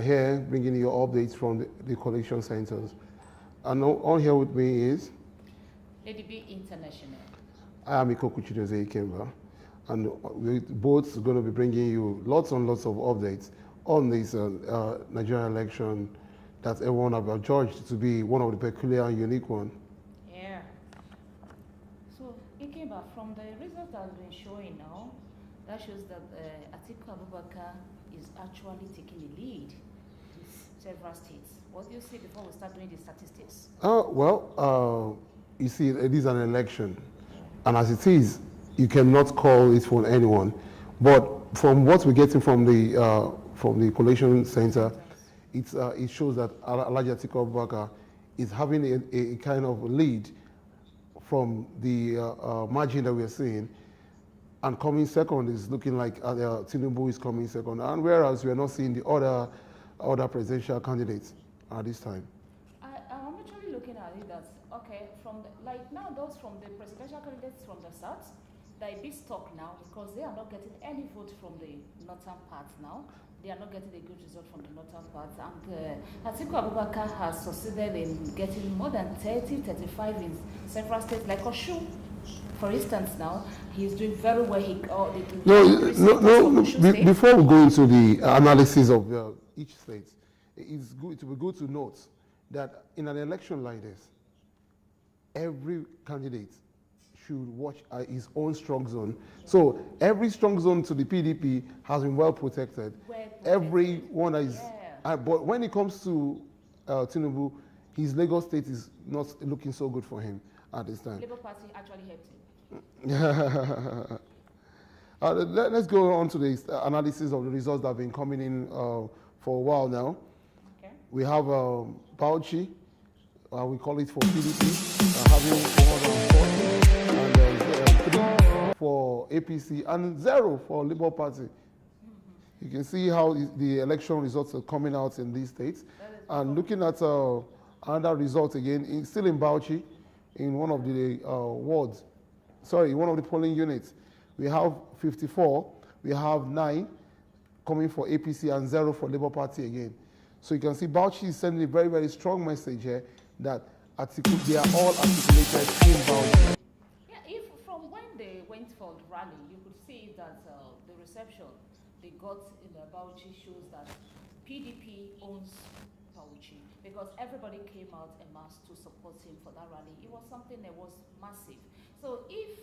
Here, bringing you updates from the collection centers. And on here with me is Lady B International. I am Ikoku Chidoze Ikemba, and we're both going to be bringing you lots and lots of updates on this Nigerian election that everyone have judged to be one of the peculiar and unique one. Yeah. So, Ikemba, from the results that have been showing now, that shows that Atiku Abubakar is actually taking the lead in several states. What do you see before we start doing the statistics? You see, it is an election, and as it is, you cannot call it for anyone. But from what we're getting from the collation center, it shows that Alhaji Atiku Abubakar is having a kind of lead from the margin that we are seeing. And coming second is looking like Tinubu is coming second, and whereas we are not seeing the other presidential candidates at this time. I'm actually looking at it that, okay, like now those from the presidential candidates from the south, they're a bit stuck now because they are not getting any vote from the northern part now. They are not getting a good result from the northern part. And Atiku Abubakar has succeeded in getting more than 30, 35 in several states like Osun. For instance, now he's doing very well. Before we go into the analysis of each state, it's good. It will be good to note that in an election like this, every candidate should watch his own strong zone. So every strong zone to the PDP has been well protected. Every one is, but when it comes to Tinubu, his Lagos state is not looking so good for him at this time. Labour Party actually helped him. Let's go on to the analysis of the results that have been coming in for a while now. Okay. We have Bauchi, we call it for PDP, having 140, and 3 for APC, and 0 for Labour Party. You can see how the election results are coming out in these states. And looking at another result again, still in Bauchi, in one of the wards, one of the polling units, we have 54, we have 9 coming for APC and 0 for Labour Party again. So you can see Bauchi is sending a very, very strong message here that they are all articulated in Bauchi. Yeah, if from when they went for the rally, you could see that the reception they got in the Bauchi shows that PDP owns Bauchi because everybody came out en masse to support him for that rally. It was something that was massive. So if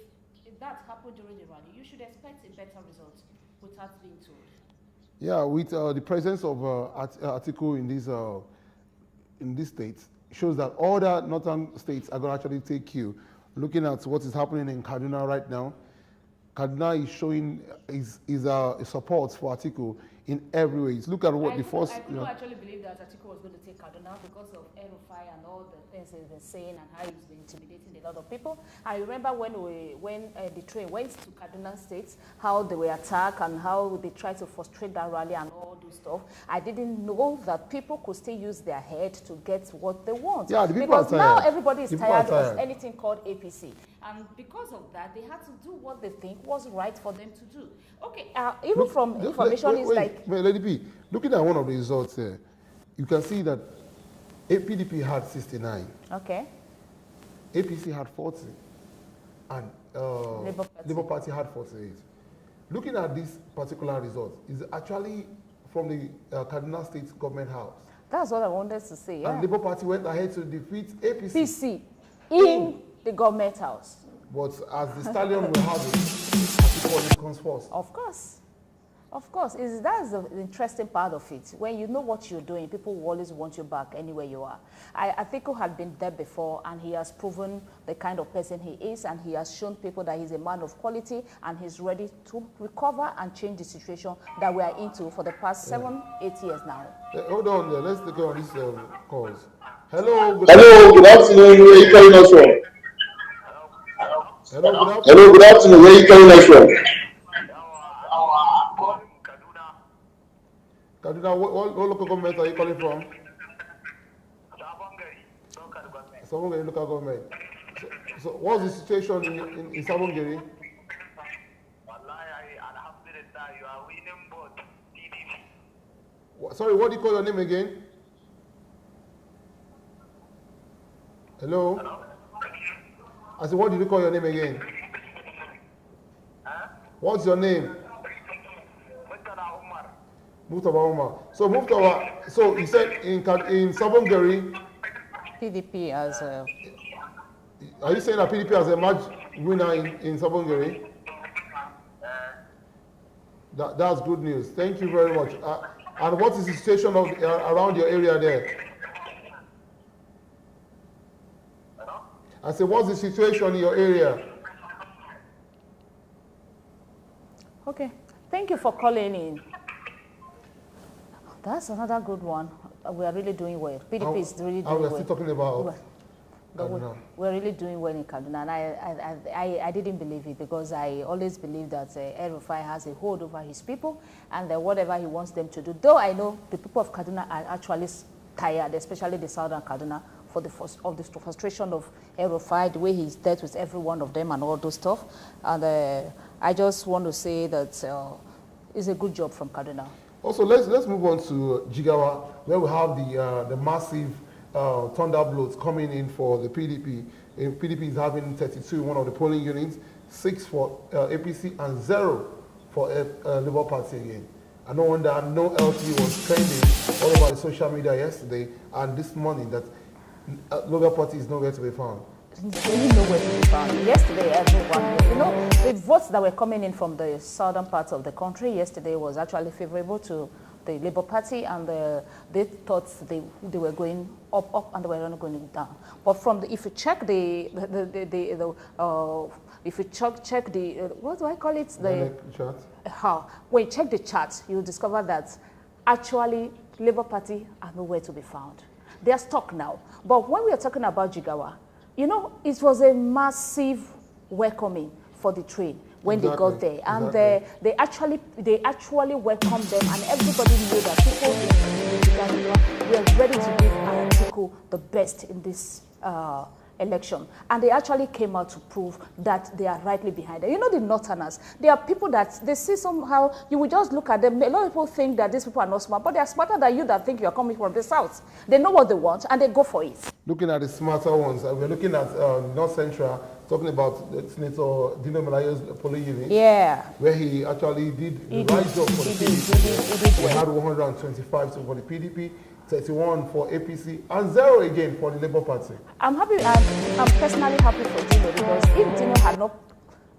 that happened during the rally, you should expect a better result without being told. Yeah, with the presence of Atiku in these states, shows that all the northern states are going to actually take cue. Looking at what is happening in Kaduna right now, Kaduna is showing his support for Atiku in every way. Look at what I actually believe that Atiku was going to take Kaduna because of El-Rufai and all the things he's been saying and how he's been intimidating a lot of people. I remember when the train went to Kaduna State, how they were attacked and how they tried to frustrate that rally and all those stuff. I didn't know that people could still use their head to get what they want. Yeah, the people because are now everybody is tired of anything called APC. And because of that, they had to do what they think was right for them to do. Okay, even from information is like... Wait, Lady P, looking at one of the results here, you can see that PDP had 69. Okay. APC had 40. And Labour Party had 48. Looking at this particular result, is actually from the Kaduna State Government House. That's what I wanted to say, yeah. And Labour Party went ahead to defeat APC. PC in the Government House. But as the stallion will have it, Atiku comes first. Of course. Of course. That's the interesting part of it. When you know what you're doing, people will always want you back anywhere you are. Atiku had been there before, and he has proven the kind of person he is, and he has shown people that he's a man of quality, and he's ready to recover and change the situation that we are into for the past 7, 8 years now. Hold on there. Let's take on these calls. Hello, good afternoon. Where are you calling us from? Hello, good afternoon. Hello, good afternoon. Where are you calling us from? Kaduna, what local government are you calling from? Sabongeri local government. So what's the situation in Sabongeri? Sorry, what do you call your name again? Hello? I said, what did you call your name again? What's your name? Murtaba Umar. So Murtaba, so you said in Savongeri, PDP as a... Are you saying that PDP has a match winner in Savongeri? That's good news. Thank you very much. And what is the situation of around your area there? I said, what's the situation in your area? Okay, thank you for calling in. That's another good one. We are really doing well. PDP is really doing well. We're still talking about Kaduna. We're really doing well in Kaduna, and I didn't believe it, because I always believe that El-Rufai has a hold over his people, and whatever he wants them to do. Though I know the people of Kaduna are actually tired, especially the southern Kaduna, for the frustration of El-Rufai, the way he's dealt with every one of them and all those stuff. And I just want to say that it's a good job from Kaduna. Also, let's move on to Jigawa, where we have the massive thunderbolts coming in for the PDP. PDP is having 32 in one of the polling units, 6 for APC, and 0 for Labour Party again. And no wonder no LT was trending all over the social media yesterday and this morning that Labour Party is nowhere to be found. It's really nowhere to be found. Yesterday, everyone, you know, the votes that were coming in from the southern parts of the country yesterday was actually favorable to the Labour Party, and they thought they were going up, and they were not going down. But from if you check if you check the what do I call it, the chart. When you check the chart, you'll discover that actually Labour Party are nowhere to be found. They are stuck now. But when we are talking about Jigawa, you know, it was a massive welcoming for the train when they got there, and they actually welcomed them, and everybody knew that people in Jigawa were ready to give Atiku the best in this election, and they actually came out to prove that they are rightly behind it. You know, the Northerners, they are people that they see somehow, you will just look at them, a lot of people think that these people are not smart, but they are smarter than you that think you are coming from the South. They know what they want, and they go for it. Looking at the smarter ones, we're looking at North Central, talking about Senator Dino Melayo's polling unit, where he actually did the right job for the PDP. We had 125 for the PDP, 31 for APC, and 0 again for the Labour Party. I'm happy. I'm personally happy for Dino, because if Dino had not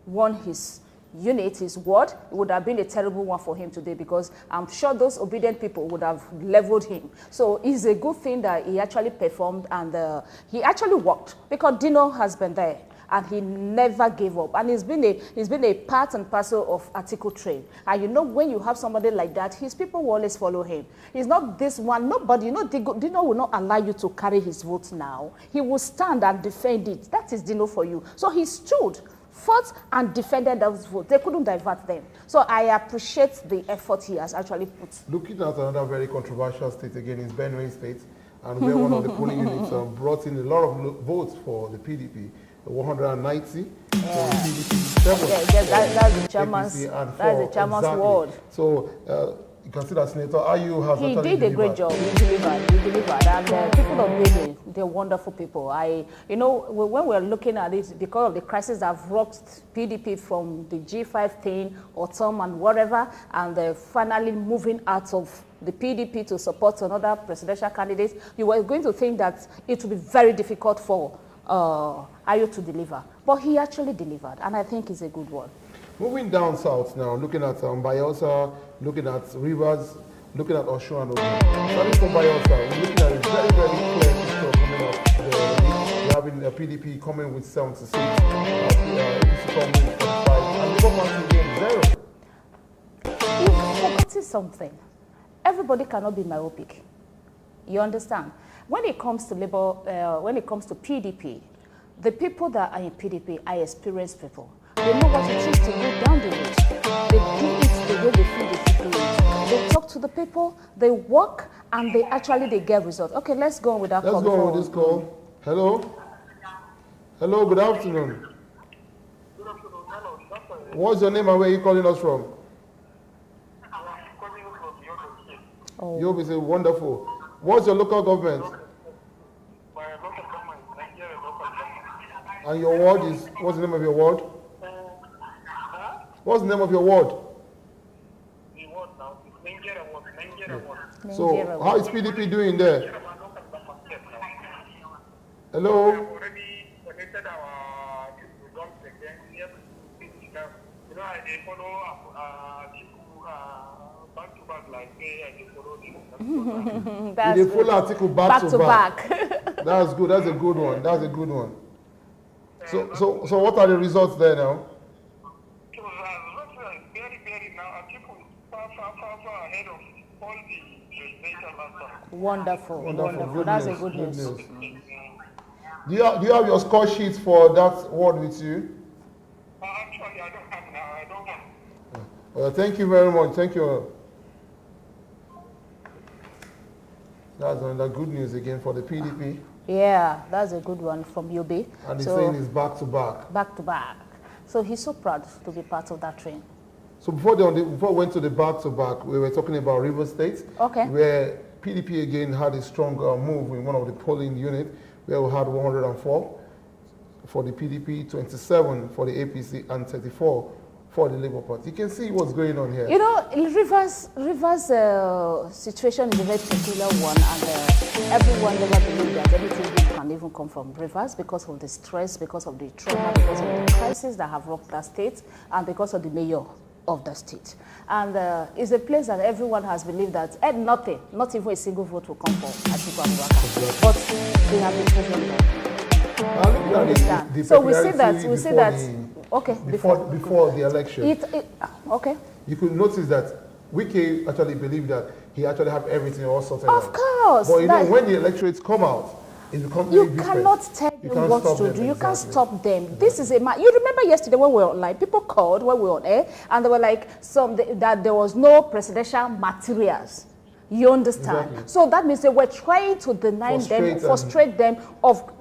won his unit, his ward, it would have been a terrible one for him today, because I'm sure those obedient people would have leveled him. So it's a good thing that he actually performed, and he actually worked, because Dino has been there and he never gave up, and he's been a part and parcel of Atiku train. And you know, when you have somebody like that, his people will always follow him. He's not this one, nobody, you know, Dino will not allow you to carry his vote now. He will stand and defend it. That is Dino for you. So he stood, fought and defended those votes. They couldn't divert them. So I appreciate the effort he has actually put. Looking at another very controversial state again is Benue State, and where one of the polling units brought in a lot of votes for the PDP, 190. Yeah. For the PDP, 7. That's the chairman's ward. So you can see that Senator Ayu has He did a great job. He delivered. And people of Benue, they're wonderful people. You know, when we're looking at it, because of the crisis that have rocked PDP from the G5 thing, autumn and whatever, and they're finally moving out of the PDP to support another presidential candidate, you were going to think that it would be very difficult for Ayu to deliver. But he actually delivered, and I think it's a good one. Moving down south now, looking at Bayelsa, looking at Rivers, looking at Osun and Osun. Starting from Bayelsa, we're looking at a very, very clear picture coming up. We're having a PDP coming with 76, APC coming with 45, and Labour Party again 0. You've forgotten something. Everybody cannot be myopic. You understand? When it comes to when it comes to PDP, the people that are in PDP are experienced people. They know what it is to go down the road. They do it the way they feel they should do it. They talk to the people, they work, and they get results. Okay, let's go on with that call. Let's go on with this call. Hello? Hello, good afternoon. Good afternoon. Hello, what's your name and where are you calling us from? I'm calling you from Yobe State. Oh. Yobe is wonderful. What's your local government? My local government is Nigeria local government. And your ward is, what's the name of your ward? What's the name of your ward? The ward now is Nigeria ward. Nigeria ward. So, how is PDP doing there? Hello? We have already connected our results again. You know, they follow people back to back like they follow them. That's they follow article back to back. That's good. That's a good one. That's a good one. So what are the results there now? So very, very now. Article is far ahead of all the presidential answers. Wonderful. That's a good news. Do you have your score sheets for that ward with you? Actually, I don't have now. I don't have. Well, thank you very much. Thank you. That's another good news again for the PDP. Yeah, that's a good one from Yobe. And he's saying it's back to back. Back to back. So he's so proud to be part of that train. So before we went to the back to back, we were talking about River State, where PDP again had a strong move in one of the polling units, where we had 104 for the PDP, 27 for the APC, and 34 for the Labour Party. You can see what's going on here. You know, Rivers' situation is a very peculiar one, and everyone never believed that anything good can even come from Rivers because of the stress, because of the trauma, because of the crisis that have rocked that state, and because of the mayor of the state. And it's a place that everyone has believed that nothing, not even a single vote will come from Atiku Abubakar. But they have been proven that. You understand? So we see that. Okay. Before the election. Okay. You could notice that Wike actually believed that he actually have everything all sorted out. Of course. But you know, when the electorates come out, it becomes very different. You cannot tell them what to do. You can't stop them. This is you remember yesterday when we were online, people called when we were on air, and they were like, that there was no presidential materials. You understand? Exactly. So that means they were trying to deny frustrate them of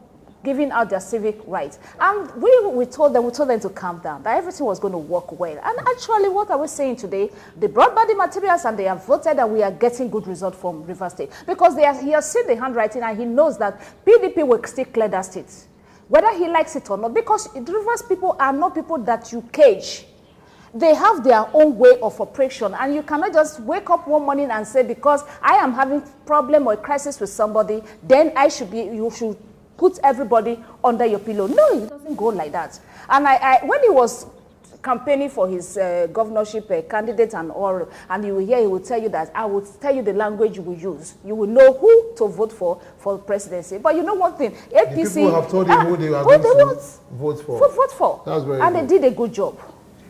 giving out their civic rights. And we told them to calm down, that everything was going to work well. And actually, what are we saying today? They brought back the materials and they have voted, and we are getting good results from River State. Because he has seen the handwriting and he knows that PDP will still clear that state, whether he likes it or not. Because the Rivers people are not people that you cage. They have their own way of operation, and you cannot just wake up one morning and say, because I am having problem or a crisis with somebody, then you should put everybody under your pillow. No, it doesn't go like that. And when he was campaigning for his governorship candidate and all, and you will hear, he will tell you that, I will tell you the language you will use. You will know who to vote for presidency. But you know one thing, APC... People have told him who they are going to vote for. Vote for. That's very and good. They did a good job.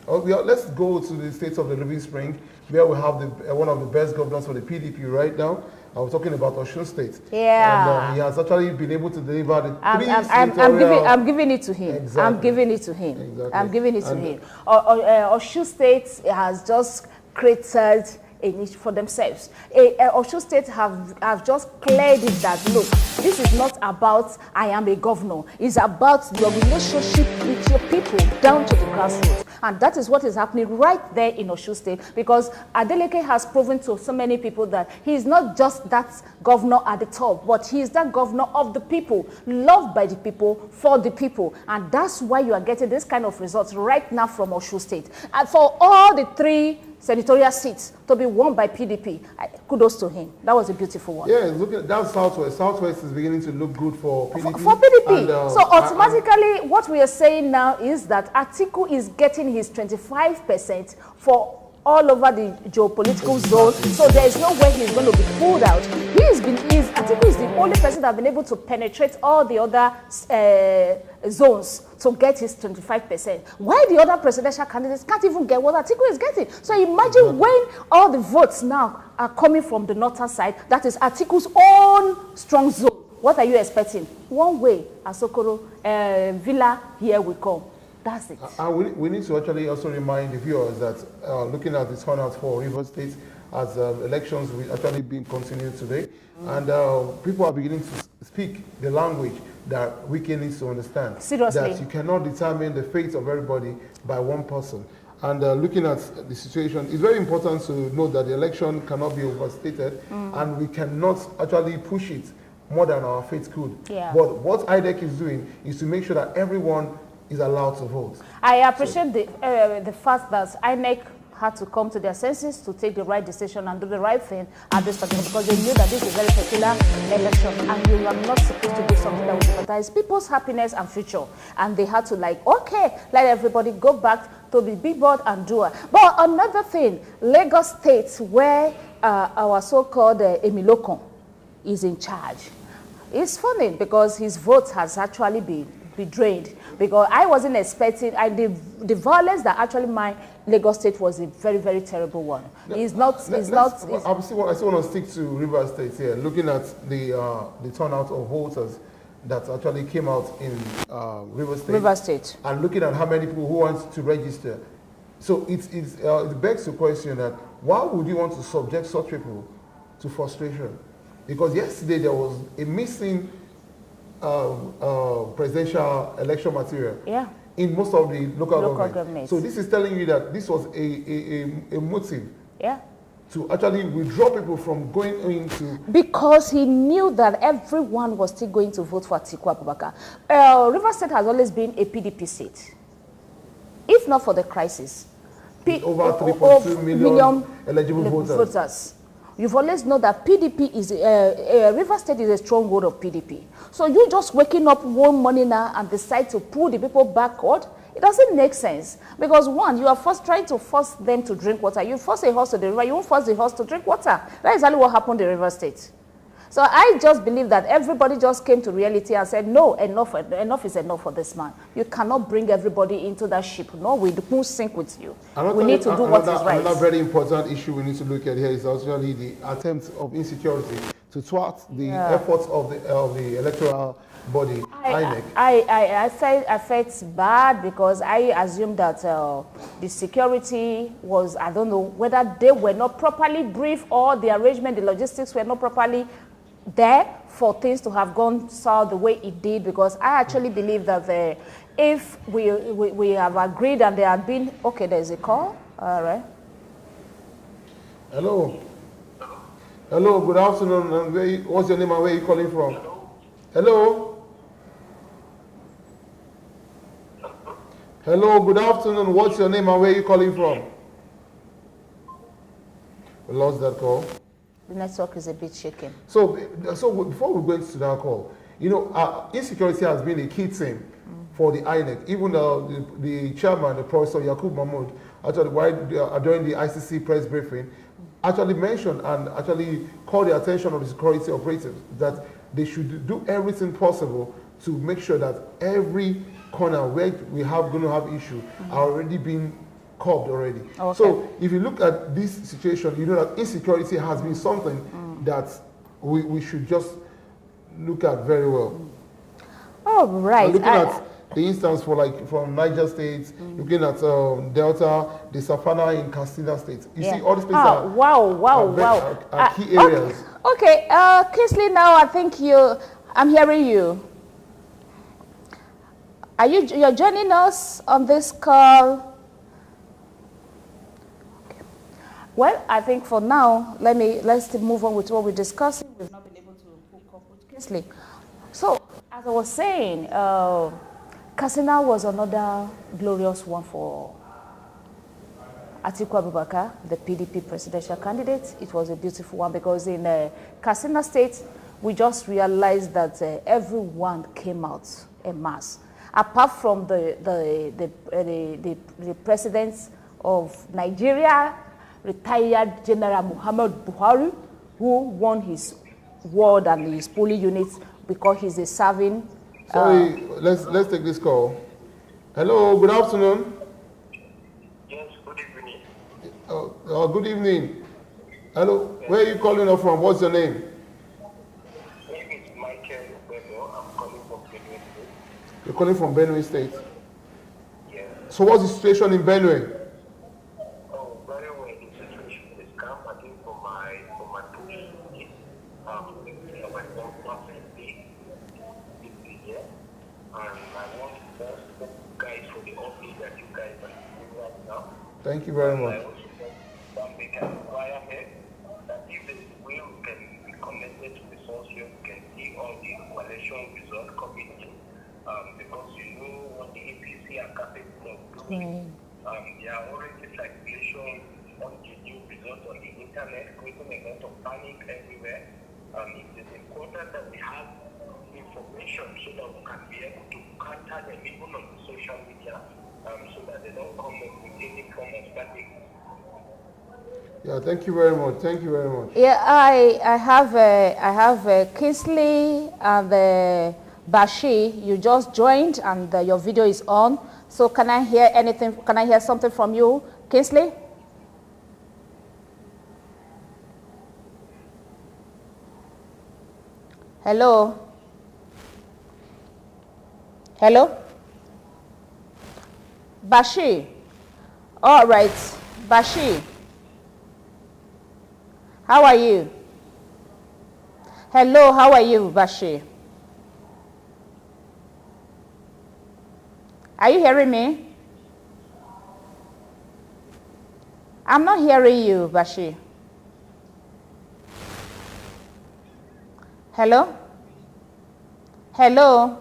Let's go to the state of the Living Spring, where we have one of the best governors for the PDP right now. I was talking about Osun State. Yeah. And he has actually been able to deliver the I'm giving it to him. Exactly. I'm giving it to him. Exactly. I'm giving it to him. Osun State has just created a niche for themselves. Osun State have just cleared it that, look, this is not about I am a governor. It's about your relationship with your people down to the grassroots. And that is what is happening right there in Osun State, because Adeleke has proven to so many people that he is not just that governor at the top, but he is that governor of the people, loved by the people, for the people. And that's why you are getting this kind of results right now from Osun State. And for all the 3 senatorial seats to be won by PDP. Kudos to him. That was a beautiful one. Yeah, look at that Southwest. Southwest is beginning to look good for PDP. For PDP. And, so automatically, what we are saying now is that Atiku is getting his 25% for all over the geopolitical zone. So there is no way he's going to be pulled out. Atiku is the only person that has been able to penetrate all the other zones to get his 25%. Why the other presidential candidates can't even get what Atiku is getting? So imagine when all the votes now are coming from the northern side, that is Atiku's own strong zone. What are you expecting? One way, Asokoro, Villa, here we come. That's it. We need to actually also remind the viewers that looking at the turnout for River State, as elections will actually be continued today, and people are beginning to speak the language that we needs to understand. Seriously. That you cannot determine the fate of everybody by one person. And looking at the situation, it's very important to note that the election cannot be overstated, and we cannot actually push it more than our faith could. Yeah. But what IDEC is doing is to make sure that everyone is allowed to vote. I appreciate the fact that INEC had to come to their senses to take the right decision and do the right thing at this particular, because they knew that this is a very peculiar election and you are not supposed to do something that will jeopardize people's happiness and future. And they had to okay, let everybody go back to the big board and do it. But another thing, Lagos State, where our so-called Emilokon is in charge, it's funny because his vote has actually been drained, because I wasn't expecting, the violence that actually mined Lagos State was a very, very terrible one. I still want to stick to River State here, looking at the turnout of voters that actually came out in River State. And looking at how many people who want to register. So it begs the question that why would you want to subject such people to frustration? Because yesterday there was a missing presidential election material in most of the local governments. So this is telling you that this was a motive to actually withdraw people from going into... Because he knew that everyone was still going to vote for Atiku Abubakar. River State has always been a PDP state, if not for the crisis. Over 3.2 million eligible voters. You've always known that PDP is, River State is a stronghold of PDP. So you just waking up one morning now and decide to pull the people backward, it doesn't make sense. Because one, you are first trying to force them to drink water. You force a horse to the river, you won't force the horse to drink water. That's exactly what happened in River State. So I just believe that everybody just came to reality and said, no, enough is enough for this man. You cannot bring everybody into that ship. No, we won't sink with you. We need to do what is right. Another very important issue we need to look at here is actually the attempt of insecurity to thwart the efforts of the electoral body, INEC. I felt bad because I assumed that the security was, I don't know, whether they were not properly briefed or the arrangement, the logistics were not properly there for things to have gone south the way it did, because I actually believe that if we have agreed and there had been, okay, there's a call, all right. Hello. Hello, good afternoon. What's your name and where are you calling from? Hello. Hello, good afternoon. What's your name and where are you calling from? We lost that call. The network is a bit shaken. So before we go into that call, insecurity has been a key theme for the INEC. Even the chairman, the Professor Yakub Mahmoud, actually during the ICC press briefing, actually mentioned and actually called the attention of the security operatives that they should do everything possible to make sure that every corner where we are going to have issue are already being curbed already. Okay. So if you look at this situation, you know that insecurity has been something that we should just look at very well. Oh, right. And looking at the instance from Niger State, looking at Delta, the Savannah in Katsina State. You see all these places are key areas. Okay, Kingsley, now I think I'm hearing you. You're joining us on this call? Well, I think for now, let's move on with what we're discussing. We've not been able to hook up with Kingsley. So, as I was saying, Katsina was another glorious one for Atiku Abubakar, the PDP presidential candidate. It was a beautiful one because in Katsina State, we just realized that everyone came out en masse. Apart from the presidents of Nigeria, retired General Muhammad Buhari, who won his ward and his polling units because he's a serving. Sorry, let's take this call. Hello, good afternoon. Yes, good evening. Good evening. Hello, where are you calling us from? What's your name? My name is Michael Beno. I'm calling from Benue State. You're calling from Benue State? Yeah. So what's the situation in Benue? Oh, very well. The situation is calm. I think for my push, my percent this year, and I want to thank you guys for the update that you guys are doing right now. Thank you very much. I also want make a requirement that if there's a way we can be connected to the source here, we can see all the election results coming in, because you know what the APC are capable of doing. There are already circulation on the new results on the internet, creating a lot of panic everywhere. It is important that we have information so that we can be able to counter them even on the social media, so that they don't come up with any form of static. Yeah, thank you very much. Thank you very much. Yeah, I have Kingsley and Bashi. You just joined and your video is on. So can I hear anything? Can I hear something from you, Kingsley? Hello. Hello. Bashi. All right, Bashi. How are you? Hello, how are you, Bashi? Are you hearing me? I'm not hearing you, Bashi. Hello? Hello?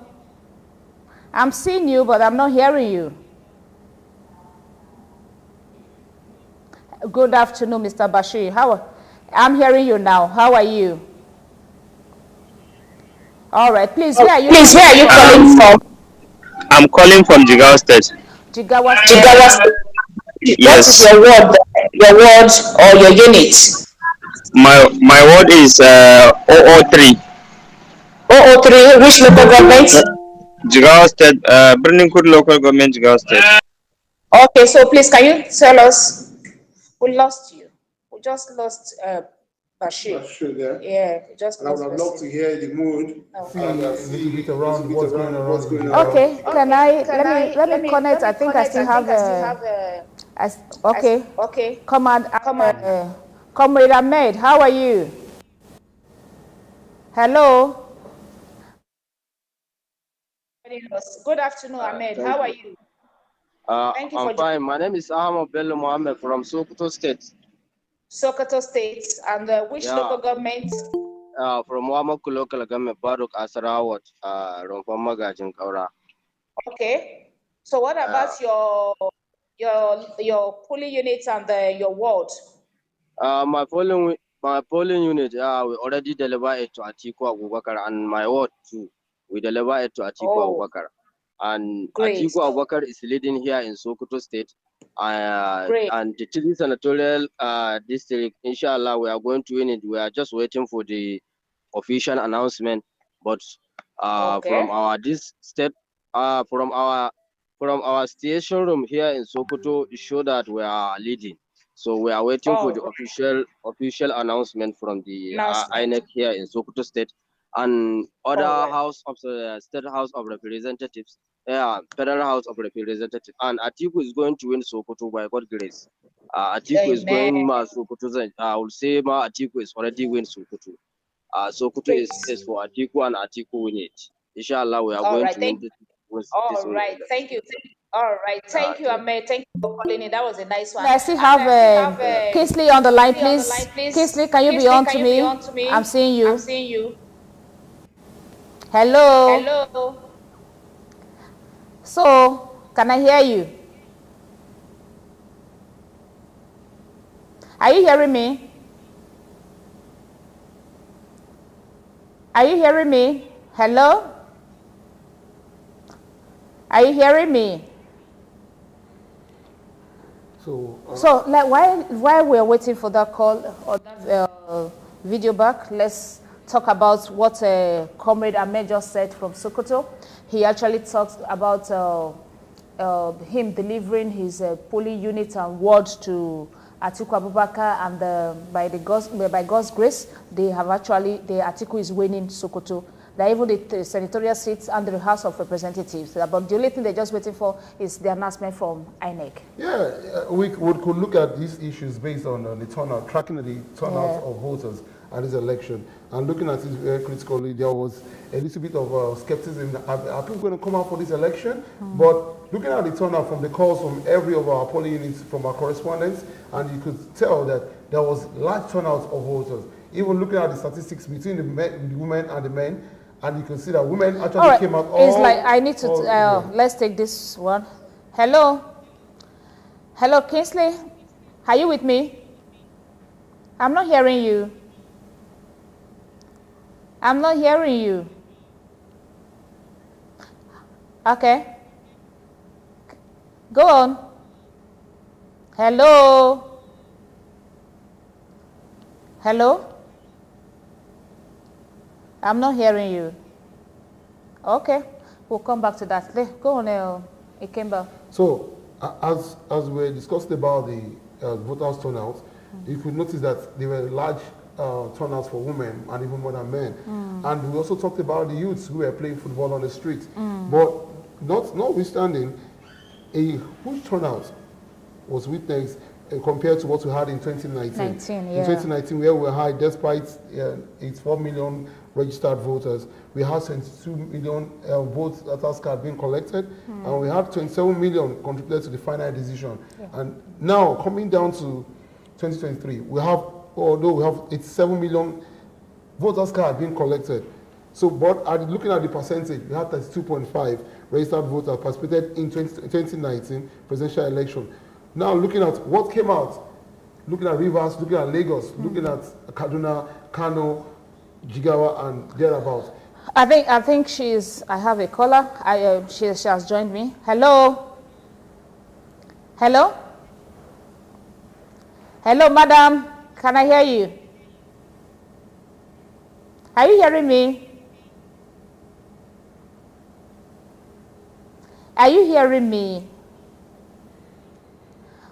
I'm seeing you, but I'm not hearing you. Good afternoon, Mr. Bashir. I'm hearing you now. How are you? All right. Please, where are you calling from? I'm calling from Jigawa State. Jigawa State. Yes. What is your word or your unit? My word is 003. 003, which local government? Jigawa State, Birninkud local government, Jigawa State. Okay, so please can you tell us? We lost you. We just lost Bashir. Bashir there. Yeah, we just and lost I would have loved to hear the mood. Okay. See a little bit around what's going on. Okay, let me connect. I think I still have okay. Comrade Ahmed, how are you? Hello. Good afternoon, Ahmed. How are you? Thank you I'm fine. My name is Ahmed Bello Mohammed from Sokoto State. Sokoto State, and which local government? From Wamaku local government, Baruk Asarawat, Rompon Magajin Kaura. Okay. So what about your polling unit and your ward? My polling unit, we already delivered it to Atiku Abubakar, and my ward too. We delivered it to Atiku Abubakar. And Atiku Abubakar is leading here in Sokoto State. And the Tili Senatorial District, inshallah, we are going to win it. We are just waiting for the official announcement. But from our station room here in Sokoto, it shows that we are leading. So we are waiting for the official announcement from the INEC here in Sokoto State and other State House of Representatives. Federal House of Representatives, and Atiku is going to win Sokoto by God's grace. Atiku is going Sokoto. I will say Atiku is already win Sokoto. Sokoto is for Atiku, and Atiku win it. Inshallah, we are going to win this. Thank you. All right, thank you, Ahmed. Thank you for calling in. That was a nice one. I still have Kingsley on the line, please. Kingsley, can you be on to me? I'm seeing you. Hello. So, can I hear you? Are you hearing me? Are you hearing me? Hello? Are you hearing me? So like while we're waiting for that call or that video back, let's talk about what Comrade Ahmed just said from Sokoto. He actually talks about him delivering his polling unit and ward to Atiku Abubakar, and by God's grace, Atiku is winning Sokoto. That even the senatorial seats and the House of Representatives. But the only thing they're just waiting for is the announcement from INEC. Yeah, we could look at these issues based on the turnout, tracking the turnout of voters. at this election. And looking at it very critically, there was a little bit of skepticism. Are people going to come out for this election? But looking at the turnout from the calls from every of our polling units, from our correspondents, and you could tell that there was large turnout of voters. Even looking at the statistics between the women and the men, and you can see that women actually came out. It's like I need to. Let's take this one. Hello, Kingsley, are you with me? I'm not hearing you. I'm not hearing you. Okay. Go on. Hello. Hello. I'm not hearing you. Okay. We'll come back to that. Go on, Ikemba. So, as we discussed about the voters turnout, you could notice that there were large turnouts for women and even more than men. And we also talked about the youths who were playing football on the street. But notwithstanding, a huge turnout was witnessed compared to what we had in 2019. In 2019, where we had, despite its 4 million registered voters, we had 22 million voters cards being collected, and we had 27 million contributed to the final decision. And now, coming down to 2023, we have, although we have 87 million voters cards being collected. So, but looking at the percentage, we have 32.5 registered voters participated in 2019 presidential election. Now, looking at what came out, looking at Rivers, looking at Lagos, looking at Kaduna, Kano, Jigawa, and thereabouts. I think I have a caller. She has joined me. Hello? Hello? Hello, madam. Can I hear you? Are you hearing me? Are you hearing me?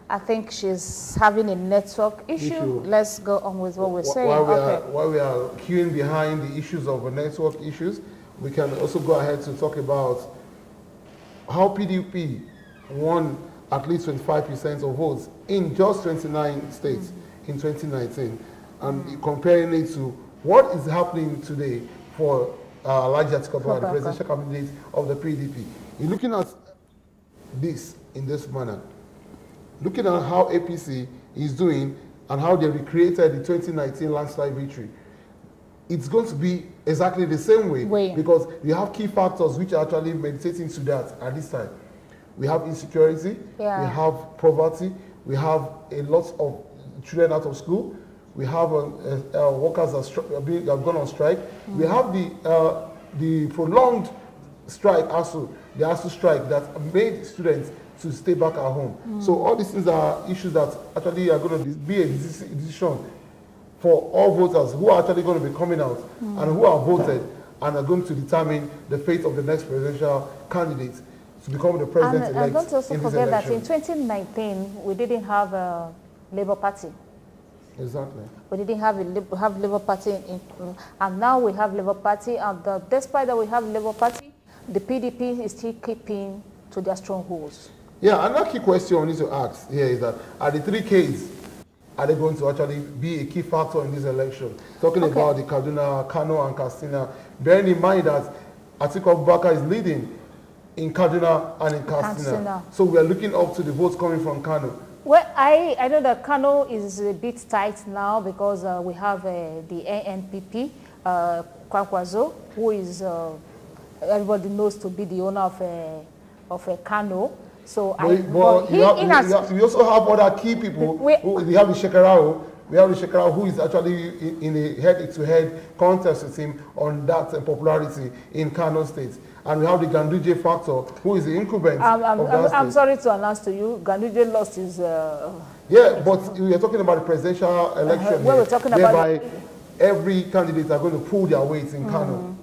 I think she's having a network issue. Let's go on with what we're saying. While we are queuing behind the issues of network issues, we can also go ahead to talk about how PDP won at least 25% of votes in just 29 states in 2019, and comparing it to what is happening today for Alhaji Atiku Abubakar, the presidential candidate of the PDP. You're looking at this in this manner. Looking at how APC is doing and how they recreated the 2019 landslide victory, it's going to be exactly the same way because we have key factors which are actually meditating to that at this time. We have insecurity, we have poverty, we have a lot of children out of school, we have workers that have gone on strike, we have the prolonged strike also, the ASU strike that made students to stay back at home. So all these things are issues that actually are going to be a decision for all voters who are actually going to be coming out and who are voted and are going to determine the fate of the next presidential candidate to become the president-elect. And don't also forget that in 2019, we didn't have a Labour Party. Exactly. We didn't have Labour Party, and now we have Labour Party, and despite that we have Labour Party, the PDP is still keeping to their strongholds. Yeah, another key question I need to ask here is that are the 3 Ks, are they going to actually be a key factor in this election? Talking about the Kaduna, Kano, and Katsina, bearing in mind that Atiku Abubakar is leading in Kaduna and in Katsina. So we are looking up to the votes coming from Kano. Well, I know that Kano is a bit tight now because we have the ANPP, Kwankwaso, who is, everybody knows to be the owner of Kano. So we also have other key people. We have the Shekarao. We have the Shekarao who is actually in a head-to-head contest with him on that popularity in Kano State. And we have the Ganduje factor, who is the incumbent of that state. I'm sorry to announce to you, Ganduje lost his... Yeah, but we are talking about the presidential election we're talking whereby about every candidate are going to pull their weight in Kano.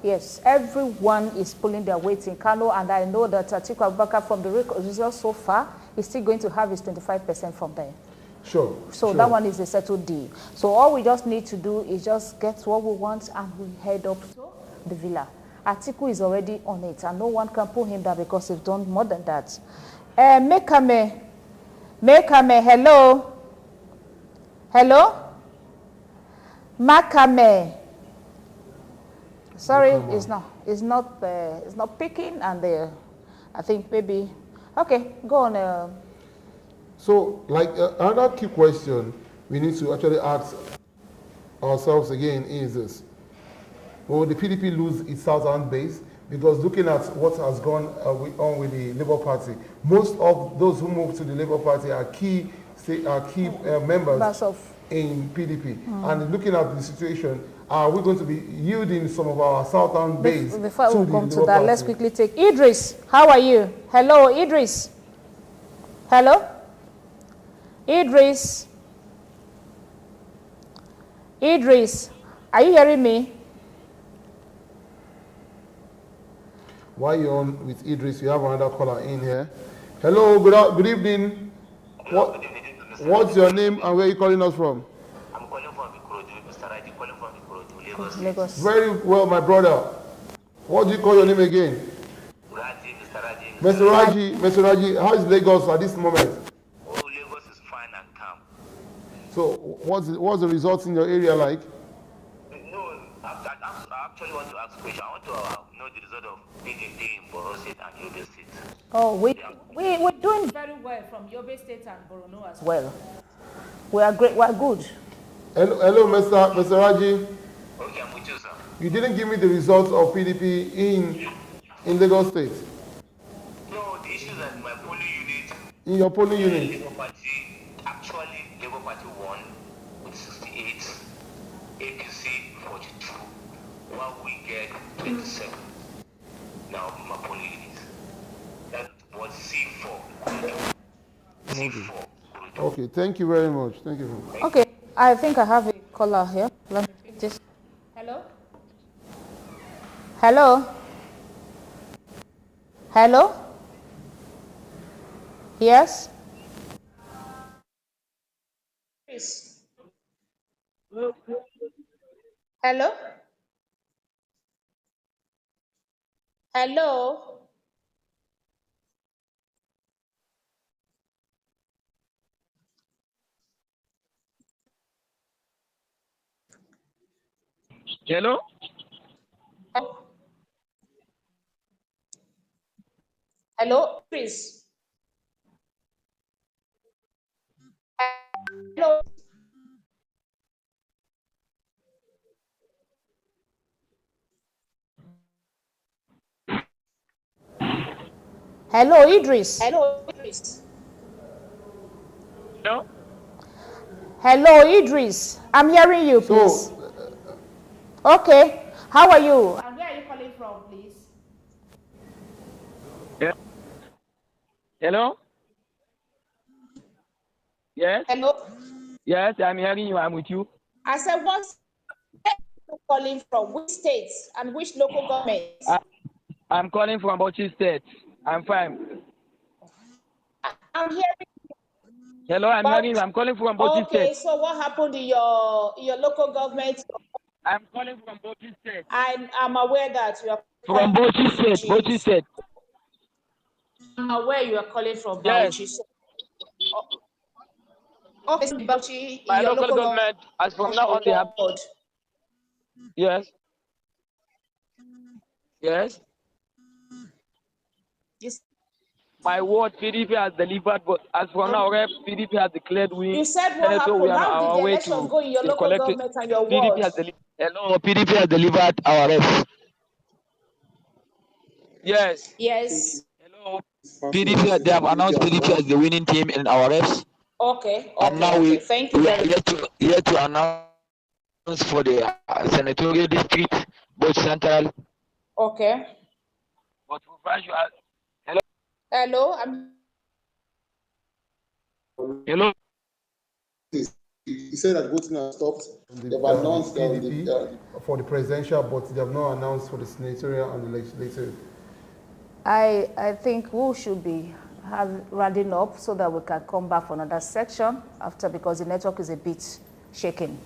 Yes, everyone is pulling their weight in Kano, and I know that Atiku Abubakar, from the results so far, is still going to have his 25% from there. Sure. So that one is a settled deal. So all we just need to do is just get what we want and we head up to the villa. Atiku is already on it, and no one can pull him down because he's done more than that. Mekame, hello? Hello? Makame. Sorry, it's not picking, and I think maybe. Okay, go on. So, like another key question we need to actually ask ourselves again is this: will the PDP lose its southern base? Because looking at what has gone on with the Labour Party, most of those who moved to the Labour Party are key members in PDP. And looking at the situation, are we going to be yielding some of our southern base? Before we come to that, let's quickly take Idris. How are you? Hello, Idris. Hello, Idris. Idris, are you hearing me? While you're on with Idris, we have another caller in here. Hello, good evening. What's your name and where are you calling us from? I'm calling from Mr. Raji, calling from Lagos. Very well, my brother. What do you call your name again? Raji, Mr. Raji. Mr. Raji, how is Lagos at this moment? Oh, Lagos is fine and calm. So, what's the results in your area like? No, I actually want to ask a question. I want to know the result of PDP in Borno State and Yobe State. Oh, we're doing very well from Yobe State and Borno as well. We are great. We are good. Hello, Mr. Raji. Okay, I'm with you, sir. You didn't give me the results of PDP in Lagos State. No, the issue is that my polling unit. In your polling unit. Labour Party won with 68, APC 42, while we get 27. Now my polling unit. That was C4. C4. Okay, thank you very much. Thank you very much. Okay, I think I have a caller here. Let me pick this. Hello? Hello? Hello? Yes? Hello? Hello? Hello? Hello, Chris. Hello. Hello, Idris. Hello, Idris. Hello? Hello, Idris. I'm hearing you, please. Okay. How are you? And where are you calling from, please? Yeah. Hello? Yes? Hello? Yes, I'm hearing you. I'm with you. I said, what's calling from? Which states and which local governments? I'm calling from Bauchi State. I'm fine. I'm hearing. Hello, I'm hearing you. I'm calling from Bauchi State. Okay, so what happened in your local government? I'm calling from Bauchi State. I'm aware that you are from Bauchi State. Bauchi State. I'm aware you are calling from Yes. Bauchi. Okay, Bauchi. My local government, as from now on, they have. Yes. Yes. Yes. My ward, PDP has delivered, but as for now, PDP has declared win. You said what happened? We are How on did our the way election to go in your local government and your PDP ward? has Hello, PDP has delivered our rep. Yes. Yes. Hello. PDP, they have announced PDP as the winning team in our reps. Okay. And now Thank you. We are yet to announce for the senatorial district, both central. Okay. But first, hello. Hello. Hello. He said that voting has stopped. They've announced PDP for the presidential, but they have not announced for the senatorial and the legislative. I think we should be rounding up so that we can come back for another section after, because the network is a bit shaking.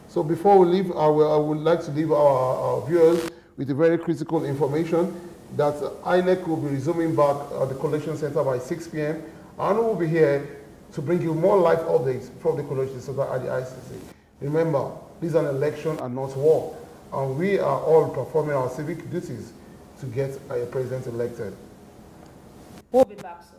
So before we leave, I would like to leave our viewers with a very critical information that INEC will be resuming back at the collection center by 6 p.m. and we will be here to bring you more live updates from the collection center at the ICC. Remember, This is an election and not war. And we are all performing our civic duties to get a president elected. We'll be back soon.